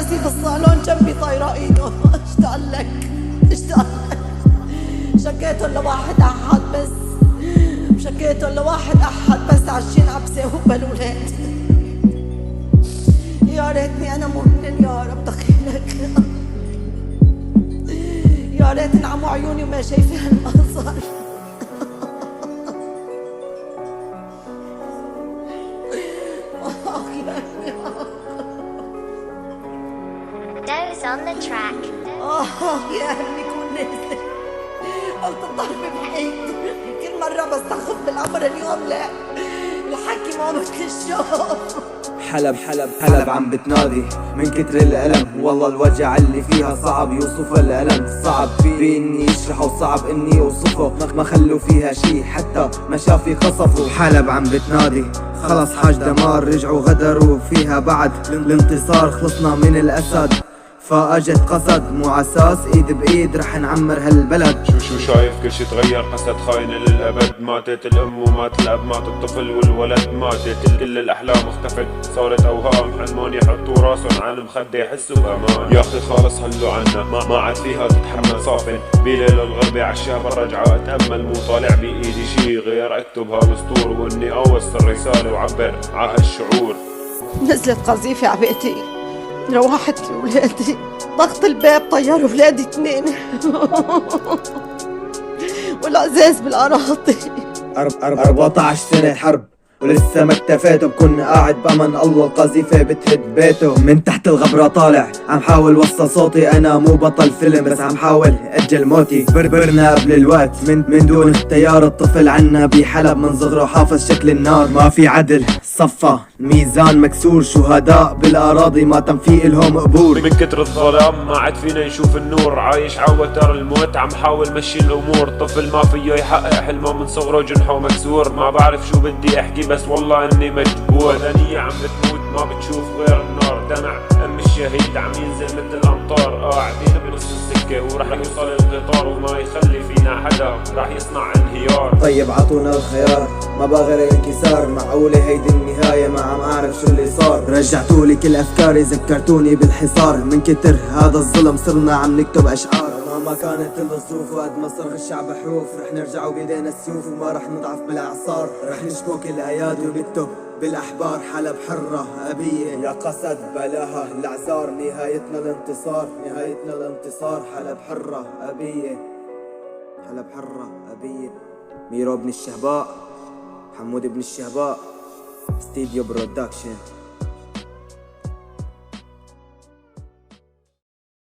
راسي بالصالون جنبي طايرة ايده. اشتاق لك اشتاق لك. شكيتن لواحد احد بس، شكيتن لواحد احد بس عشان عبسة وبالولاد. يا ريتني انا مو من يا رب دخيلك. يا ريت انعموا عيوني وما شايفة هالمنظر. Doze on the track. يا هلي كون نازل. قلت الضرب بحيط كل مرة بستخف بالأمر، اليوم لا، الحكي ما مثل الشوف. حلب عم بتنادي من كتر الألم، والله الوجع اللي فيها صعب يوصف الألم. صعب في إني أشرحه وصعب إني أوصفه، ما خلوا فيها شي حتى مشافي خصفوا. حلب عم بتنادي خلص حاج دمار، رجعوا غدروا فيها بعد الانتصار. خلصنا من الأسد فاجت قصد، مو عساس ايد بايد رح نعمر هالبلد. شو شايف كل شي تغير، قصد خاينة للأبد. ماتت الأم ومات الأب، مات الطفل والولد. ماتت كل الأحلام اختفت، صارت أوهام. حلمون يحطوا راسهم على المخدة يحسوا بأمان. يا أخي خالص هلوا عنا، ما عاد فيها تتحمل. صافن بليل الغربة عالشهر برجع أتأمل. مو طالع بإيدي شي غير أكتب هالسطور، وإني أوصل رسالة وعبر ع هالشعور. نزلت قذيفة عبيتي، روحت ولادي، ضغط الباب طير ولادي 2. والعزاز بالأراضي. 14 سنة حرب ولسه ما اكتفيت، بكون قاعد بأمن الله القذيفة بتهد بيته. من تحت الغبرة طالع عم حاول وصل صوتي، أنا مو بطل فيلم بس عم حاول أجل موتي. بربرنا قبل الوقت من دون اختيار. الطفل عنا بحلب من صغره حافظ شكل النار. ما في عدل صفى ميزان مكسور، شهداء بالأراضي ما تم في إلهم قبور. من كتر الظلام ما عاد فينا نشوف النور، عايش عوتر الموت عم حاول مشي الأمور. طفل ما فيه يحقق حلمه من صغره، جنحه مكسور. ما بعرف شو بدي أحكي بس والله اني مجبور. دنيا عم بتموت ما بتشوف غير النار. دمع ام الشهيد عم ينزل مثل الامطار. قاعدين بنص السكه ورح يوصل القطار، وما يخلي فينا حدا رح يصنع انهيار. طيب عطونا الخيار ما بغير الانكسار، معقولة هيدي النهاية ما عم اعرف شو اللي صار. رجعتولي كل افكاري ذكرتوني بالحصار، من كتر هذا الظلم صرنا عم نكتب اشعار. ما كانت الظروف وقد ما صرخ الشعب حروف، رح نرجع وبيدينا السيوف وما رح نضعف بالاعصار. رح نشكوك الايادي ونكتب بالاحبار. حلب حرة ابية يا قصد بلاها الاعذار، نهايتنا الانتصار نهايتنا الانتصار. حلب حرة ابية حلب حرة ابية. ميرو بن الشهباء، حمود بن الشهباء، استديو برودكشن.